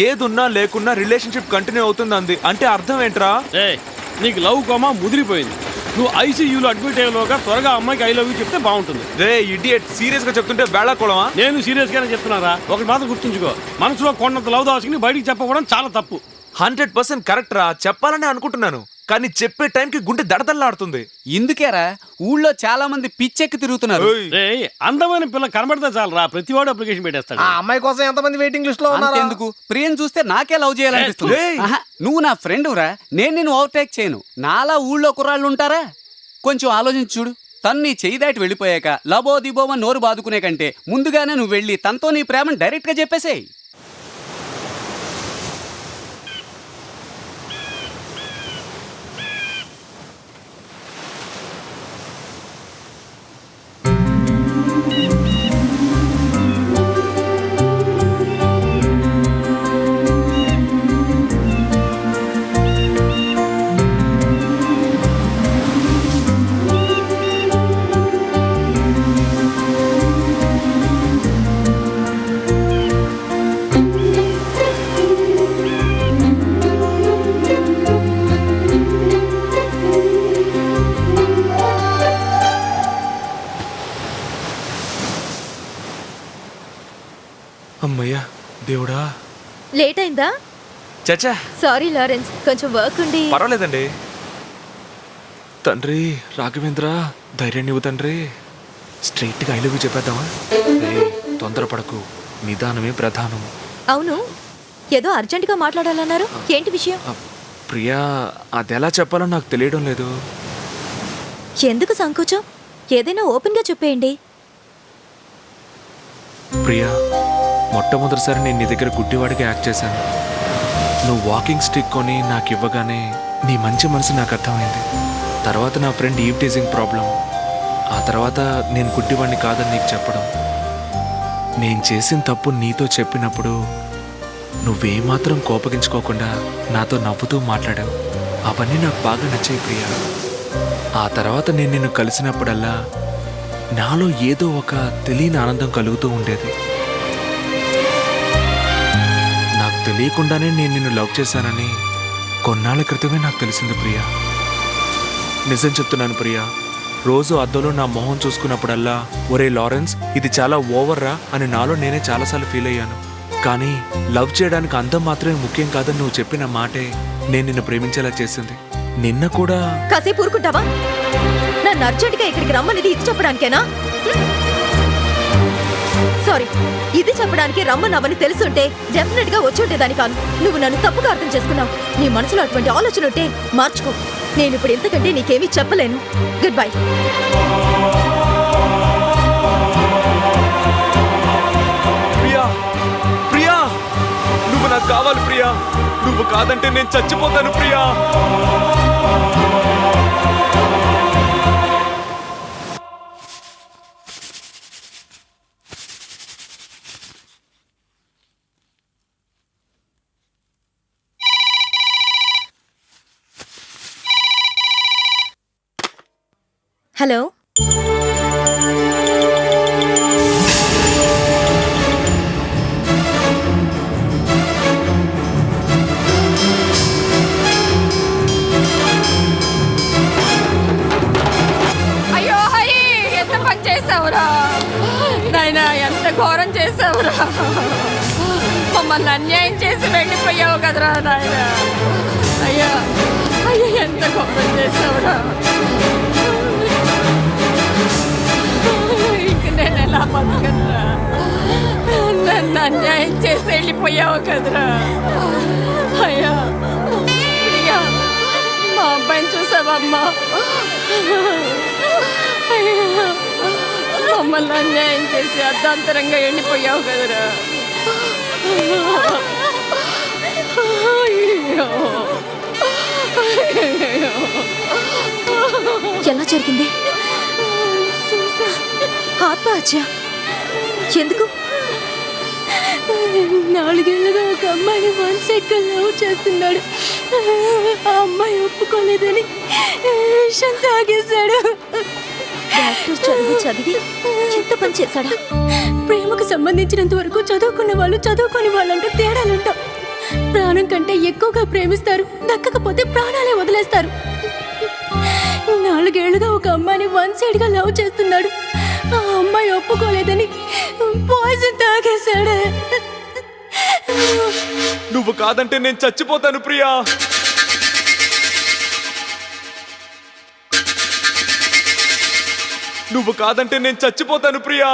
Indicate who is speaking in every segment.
Speaker 1: ఏదున్నా లేకున్నా relationship continue అవుతుంది అంది. అంటే అర్థం ఏంట్రా?
Speaker 2: నీకు లవ్ కోమా ముదిరిపోయింది. నువ్వు ఐసీయూలో అడ్మిట్ అయ్యేలోగా త్వరగా అమ్మాయికి ఐ లవ్ యూ చెప్తే బాగుంటుంది.
Speaker 1: రే ఇడియట్, సీరియస్ గా చెప్తుంటే వేళాకోళమా?
Speaker 2: నేను సీరియస్ గానే చెప్తున్నారా? ఒకటి మాత్రం గుర్తుంచుకో, మనసులో కొండంత లవ్ దాచుకుని బయటికి చెప్పకపోవడం చాలా తప్పు.
Speaker 1: 100% కరెక్ట్ రా. చెప్పాలని అనుకుంటున్నాను, కానీ చెప్పే టైంకి గుండె దడదల్లాడుతుంది.
Speaker 3: ఇందుకేరా ఊళ్ళో చాలా మంది పిచ్చెక్కి తిరుగుతున్నారు.
Speaker 2: అందమైన పిల్ల కనబడితే చాలరా, ప్రతివాడు అప్లికేషన్ పెట్టేస్తాడు.
Speaker 4: ఆ అమ్మాయి కోసం ఎంతమంది వెయిటింగ్ లిస్ట్ లో ఉన్నారు?
Speaker 3: ఎందుకు ప్రియని చూస్తే నాకే లవ్ చేయాలనిపిస్తుంది. నువ్వు నా ఫ్రెండ్ రా, నేను నిన్ను ఓవర్టేక్ చేయను. నాలా ఊళ్ళో కుర్రాళ్ళు ఉంటారా? కొంచెం ఆలోచించి చూడు. తను నీ చెయ్యి దాటి వెళ్ళిపోయాక లబో దిబోమ నోరు బాదుకునే కంటే ముందుగానే నువ్వు వెళ్ళి తనతో నీ ప్రేమను డైరెక్ట్ గా చెప్పేసేయ్.
Speaker 1: అమ్మయ్యా దేవుడా.
Speaker 5: లేట్ అయిందా?
Speaker 1: చచ్చా
Speaker 5: సారీ లారెన్స్, కొంచెం వర్క్ ఉండి.
Speaker 1: పర్వాలేదండి. తండ్రి రాఘవేంద్ర, ధైర్యం ఇవ్వు తండ్రి. స్ట్రైట్ గా ఐ లవ్ యూ చెప్పేద్దామా? తొందరపడకు, నిదానమే ప్రధానం.
Speaker 5: అవును, ఏదో అర్జెంట్ గా మాట్లాడాలన్నారు, ఏంటి విషయం?
Speaker 1: ప్రియా, అది ఎలా చెప్పాలో నాకు తెలియడం లేదు.
Speaker 5: ఎందుకు సంకోచం? ఏదైనా ఓపెన్ గా చెప్పేయండి.
Speaker 1: ప్రియా, మొట్టమొదటిసారి నేను నీ దగ్గర గుడ్డివాడిగా యాక్ట్ చేశాను. నువ్వు వాకింగ్ స్టిక్ కొని నాకు ఇవ్వగానే నీ మంచి మనసు నాకు అర్థమైంది. తర్వాత నా ఫ్రెండ్ ఈవ్ టీజింగ్ ప్రాబ్లం, ఆ తర్వాత నేను గుడ్డివాడిని కాదని నీకు చెప్పడం, నేను చేసిన తప్పు నీతో చెప్పినప్పుడు నువ్వేమాత్రం కోపగించుకోకుండా నాతో నవ్వుతూ మాట్లాడావు. అవన్నీ నాకు బాగా నచ్చాయి ప్రియా. ఆ తర్వాత నేను నిన్ను కలిసినప్పుడల్లా నాలో ఏదో ఒక తెలియని ఆనందం కలుగుతూ ఉండేది. నాకు తెలియకుండానే నేను నిన్ను లవ్ చేశానని కొన్నాళ్ళ క్రితమే నాకు తెలిసింది ప్రియా. నిజం చెప్తున్నాను ప్రియా, రోజు అద్దంలో నా మొహం చూసుకున్నప్పుడల్లా ఒరే లారెన్స్, ఇది చాలా ఓవర్ రా అని నాలో నేనే చాలాసార్లు ఫీల్ అయ్యాను. కానీ లవ్ చేయడానికి అందం మాత్రమే ముఖ్యం కాదని నువ్వు చెప్పిన మాటే నేను నిన్ను ప్రేమించేలా చేసింది. నిన్న కూడా.
Speaker 5: కాసేపు ఊరుకుంటావా? నన్ను అర్జెంట్గా ఇక్కడికి రమ్మనిది ఇది చెప్పడానికేనా? సారీ, ఇది చెప్పడానికి రమ్మన్నావని తెలుసుంటే డెఫినెట్ గా వచ్చుంటేదాని కాను. నువ్వు నన్ను తప్పుగా అర్థం చేసుకున్నావు. నీ మనసులో అటువంటి ఆలోచన ఉంటే మార్చుకో. నేను ఇప్పుడు ఇంతకంటే నీకేమీ చెప్పలేను. Good bye.
Speaker 1: ప్రియా, ప్రియా, నువ్వు నాకు కావాలి ప్రియా. నువ్వు కాదంటే నేను చచ్చిపోతాను ప్రియా.
Speaker 5: హలో,
Speaker 6: అయ్యో హరి, ఎంత పని చేసావురా నాయనా, ఎంత ఘోరం చేసావురా. మమ్మల్ని అన్యాయం చేసి వెళ్ళిపోయావు కదరా నాయన. అయ్యా అయ్యో, ఎంత ఘోరం చేసావురా. ఇంక నేను ఎలా బతకనురా? నన్ను అన్యాయం చేసి వెళ్ళిపోయావు కదరా. అయ్యా ప్రియా, మా అబ్బాయిని చూసావమ్మా? మమ్మల్ని అన్యాయం చేసి అర్ధాంతరంగా ఎండిపోయావు కదరా.
Speaker 5: ఎలా జరిగింది? ఆత్మహత్య ఎందుకు?
Speaker 7: 4 ఏళ్ళుగా ఒక అమ్మాయిని వన్ సైడ్గా లవ్ చేస్తున్నాడు. ఆ అమ్మాయి ఒప్పుకోలేదని విషం తాగేశాడు.
Speaker 5: డాక్టర్ చదువు చదివి ఎంత పని చేశాడా?
Speaker 7: ప్రేమకు సంబంధించినంత వరకు చదువుకున్న వాళ్ళు చదువుకోని వాళ్ళంటూ తేడాలుంటాం. కంటే ఎక్కువగా ప్రేమిస్తారు, దక్కకపోతే ప్రాణాలే వదిలేస్తారు. 4 ఏళ్లుగా ఒక అమ్మాయిని వన్ సైడ్ గా లవ్ చేస్తున్నాడు. ఆ అమ్మాయి ఒప్పుకోలేదని పాయిజన్ తాగేశాడు.
Speaker 1: నువ్వు కాదంటే నేను చచ్చిపోతాను ప్రియా. నువ్వు కాదంటే నేను చచ్చిపోతాను ప్రియా.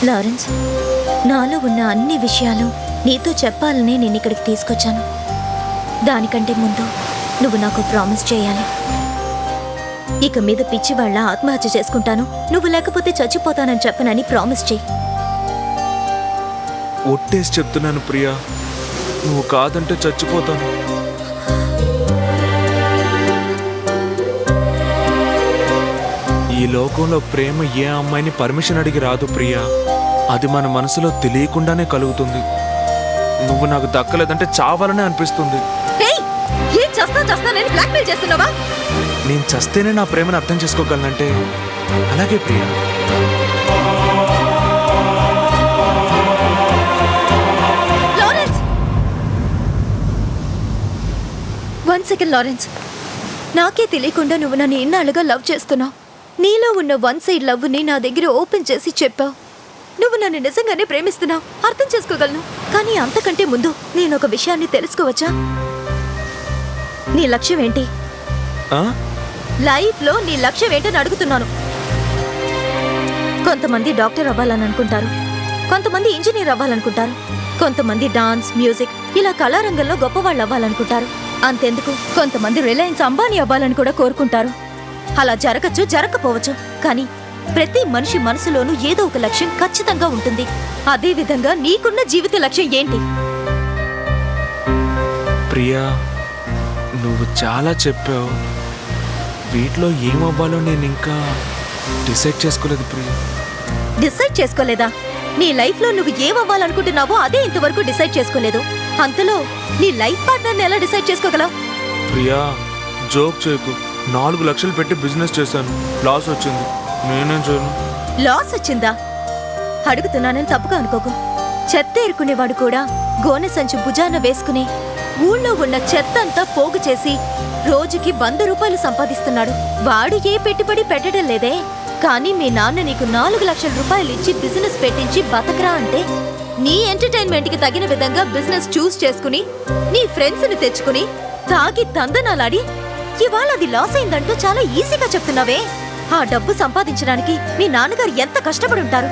Speaker 5: లారెన్స్, నాలో ఉన్న అన్ని విషయాలు నీతో చెప్పాలని నేను ఇక్కడికి తీసుకొచ్చాను. దానికంటే ముందు నువ్వు నాకు ప్రామిస్ చేయాలి. ఇక మీద పిచ్చి వాళ్ళ ఆత్మహత్య చేసుకుంటాను, నువ్వు లేకపోతే చచ్చిపోతానని చెప్పనని ప్రామిస్ చేయి.
Speaker 1: ఒట్టేసి చెప్తున్నాను ప్రియా, నువ్వు కాదంటే చచ్చిపోతాను. ఈ లోకంలో ప్రేమ ఏ అమ్మాయిని పర్మిషన్ అడిగి రాదు ప్రియా. అది మన మనసులో తెలియకుండానే కలుగుతుంది. నువ్వు నాకు దక్కలేదంటే చావాలనే అనిపిస్తుంది.
Speaker 5: ఏం చేస్తానని బ్లాక్మెయిల్ చేస్తున్నావా?
Speaker 1: నేను చస్తేనే నా ప్రేమను అర్థం చేసుకోగలనంటే అలాగే ప్రియా.
Speaker 5: Lawrence, 1 second Lawrence. నాకే తెలియకుండా నువ్వు నన్ను ఇన్నాళ్ళుగా లవ్ చేస్తున్నావు. నీలో ఉన్న వన్ సైడ్ లవ్ని నా దగ్గర ఓపెన్ చేసి చెప్పావు. నువ్వు నన్ను నిజంగానే ప్రేమిస్తున్నావు, అర్థం చేసుకోగలను. కానీ అంతకంటే ముందు నేను ఒక విషయాన్ని తెలుసుకోవచ్చా? నీ లక్ష్యం ఏంటి? లైఫ్లో నీ లక్ష్యం ఏంటని అడుగుతున్నాను. కొంతమంది డాక్టర్ అవ్వాలని అనుకుంటారు, కొంతమంది ఇంజనీర్ అవ్వాలనుకుంటారు, కొంతమంది డాన్స్, మ్యూజిక్ ఇలా కళారంగంలో గొప్పవాళ్ళు అవ్వాలనుకుంటారు. అంతెందుకు, కొంతమంది రిలయన్స్ అంబానీ అవ్వాలని కూడా కోరుకుంటారు. అలా జరగచ్చు, జరగకపోవచ్చు, కానీ ప్రతి మనిషి మనసులోనూ ఏదో ఒక లక్ష్యం ఖచ్చితంగా ఉంటుంది. అదే విధంగా నీకున్న జీవిత లక్ష్యం ఏంటి?
Speaker 1: ప్రియా, నువ్వు చాలా చెప్పావు. వీటిలో ఏమవ్వాలో నేను ఇంకా డిసైడ్ చేసుకోలేదు ప్రియా.
Speaker 5: డిసైడ్ చేసుకోలేదా? నీ లైఫ్లో నువ్వు ఏమవ్వాలనుకుంటున్నావో అదే ఇంతవరకు డిసైడ్ చేసుకోలేదు. అంతలో నీ లైఫ్ పార్ట్నర్ని ఎలా డిసైడ్ చేసుకోగలవు?
Speaker 1: ప్రియా, జోక్ చేయకు. 4 లక్షలు పెట్టి బిజినెస్ చేశాను, లాస్ వచ్చింది. నేనేం చేయను?
Speaker 5: లాస్ వచ్చిందా? అడుగుతున్నానని తప్పుగా అనుకోకు. చెత్త ఏరుకునేవాడు కూడా గోనె సంచి భుజాన వేసుకుని ఊళ్ళో ఉన్న చెత్త అంతా పోగు చేసి రోజుకి 100 రూపాయలు సంపాదిస్తున్నాడు. వాడు ఏ పెట్టుబడి పెట్టడం లేదే. కానీ మీ నాన్న నీకు 4 లక్షల రూపాయలు ఇచ్చి బిజినెస్ పెట్టించి బతకరా అంటే నీ ఎంటర్టైన్మెంట్ కి తగిన విధంగా బిజినెస్ చూస్ చేసుకుని నీ ఫ్రెండ్స్ ని తెచ్చుకుని తాగి తందనాలాడి ఇవాళ అది లాస్ అయిందంటూ చాలా ఈజీగా చెప్తున్నావే. ఆ డబ్బు సంపాదించడానికి మీ నాన్నగారు ఎంత కష్టపడి ఉంటారు.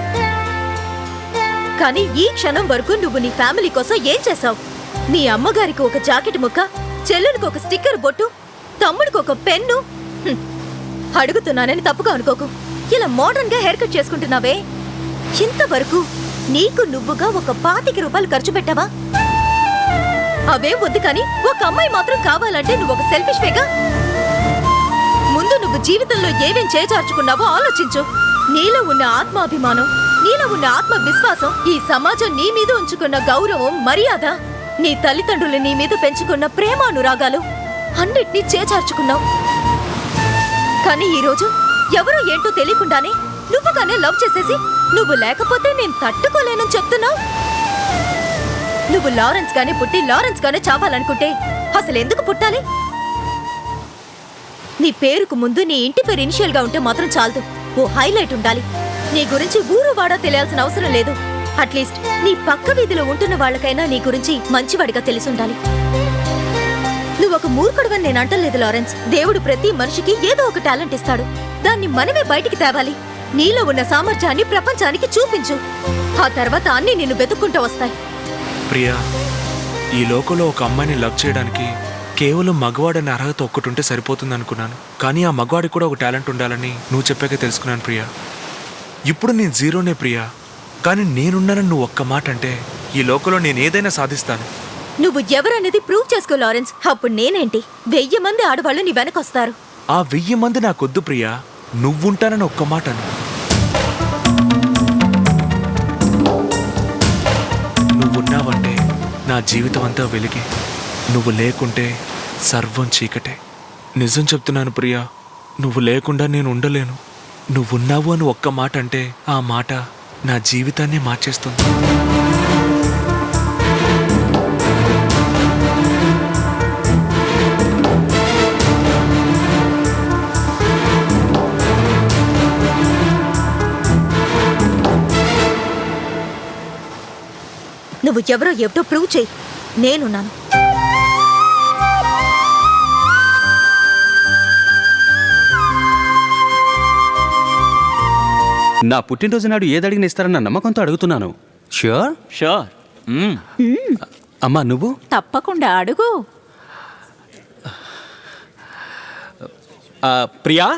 Speaker 5: కానీ ఈ క్షణం వరకు నువ్వు నీ ఫ్యామిలీ కోసం ఏం చేశావు? నీ అమ్మగారికి ఒక జాకెట్ ముక్క, చెల్లెలకు ఒక స్టిక్కర్ బొట్టు, తమ్ముడికి ఒక పెన్ను. అడుగుతున్నానని తప్పుగా అనుకోకు. ఇలా మోడర్న్ గా హెయిర్ కట్ చేసుకుంటున్నావే, ఇంతవరకు నీకు నువ్వుగా ఒక 25 రూపాయలు ఖర్చు పెట్టావా? అవేం వద్దు, కానీ ఒక అమ్మాయి మాత్రం కావాలంటే నువ్వు ఒక సెల్ఫిష్ వేగా. ముందు నువ్వు జీవితంలో ఏమేం చేజార్చుకున్నావో ఆలోచించు. నీలో ఉన్న ఆత్మాభిమానం, నీలో ఉన్న ఆత్మ విశ్వాసం, ఈ సమాజం నీ మీద ఉంచుకున్న గౌరవం, మర్యాద, నీ తల్లిదండ్రులు నీ మీద పెంచుకున్న ప్రేమానురాగాలు అన్నిటినీ చేజార్చుకున్నావు. కానీ ఈరోజు ఎవరో ఏంటో తెలియకుండానే నువ్వుగానే లవ్ చేసేసి నువ్వు లేకపోతే నేను తట్టుకోలేనని చెప్తున్నావు. నువ్వు లారెన్స్ గానే పుట్టి లారెన్స్ గానే చావాలనుకుంటే అసలు ఎందుకు పుట్టాలి? నీ పేరుకు ముందు నీ ఇంటి పేరు ఇనిషియల్ గా ఉంటే మాత్రం చాలదు, ఓ హైలైట్ ఉండాలి. నీ గురించి ఊరు వాడా తెలియాల్సిన అవసరం లేదు. అట్లీస్ట్ నీ పక్క వీధిలో ఉంటున్న వాళ్ళకైనా నీ గురించి మంచివాడిగా తెలిసి ఉండాలి. నువ్వు ఒక మూర్ఖుడుగా నేను అంటలేదు లారెన్స్. దేవుడు ప్రతి మనిషికి ఏదో ఒక టాలెంట్ ఇస్తాడు, దాన్ని మనమే బయటికి తేవాలి. నీలో ఉన్న సామర్థ్యాన్ని ప్రపంచానికి చూపించు. ఆ తర్వాత అన్ని నిన్ను వెతుక్కుంటూ వస్తాయి.
Speaker 1: ప్రియా, ఈ లోకంలో ఒక అమ్మాయిని లవ్ చేయడానికి కేవలం మగవాడని అర్హత ఒక్కటుంటే సరిపోతుంది అనుకున్నాను. కానీ ఆ మగవాడికి కూడా ఒక టాలెంట్ ఉండాలని నువ్వు చెప్పాక తెలుసుకున్నాను ప్రియా. ఇప్పుడు నేను జీరోనే ప్రియా, కానీ నేనున్నానని నువ్వు ఒక్క మాట అంటే ఈ లోకంలో నేను ఏదైనా సాధిస్తాను.
Speaker 5: నువ్వు ఎవరనేది ప్రూవ్ చేసుకో లారెన్స్. అప్పుడు నేనేంటి 1000 మంది ఆడవాళ్ళు నీ వెనకొస్తారు.
Speaker 1: ఆ 1000 మంది నాకొద్దు ప్రియా, నువ్వుంటానని ఒక్క మాట అను. నువ్వున్నావంటే నా జీవితం అంతా వెలిగి, నువ్వు లేకుంటే సర్వం చీకటే. నిజం చెప్తున్నాను ప్రియా, నువ్వు లేకుండా నేను ఉండలేను. నువ్వున్నావు అని ఒక్క మాట అంటే ఆ మాట నా జీవితాన్నే మార్చేస్తుంది.
Speaker 5: నువ్వు ఎవరో ఏమిటో ప్రూవ్ చేయి, నేనున్నాను.
Speaker 3: నా పుట్టినరోజు నాడు ఏదడిగిన ఇస్తారన్న నమ్మకంతో అడుగుతున్నాను. ష్యూర్?
Speaker 8: షూర్.
Speaker 3: అమ్మా నువ్వు?
Speaker 6: తప్పకుండా అడుగు.
Speaker 8: ప్రియా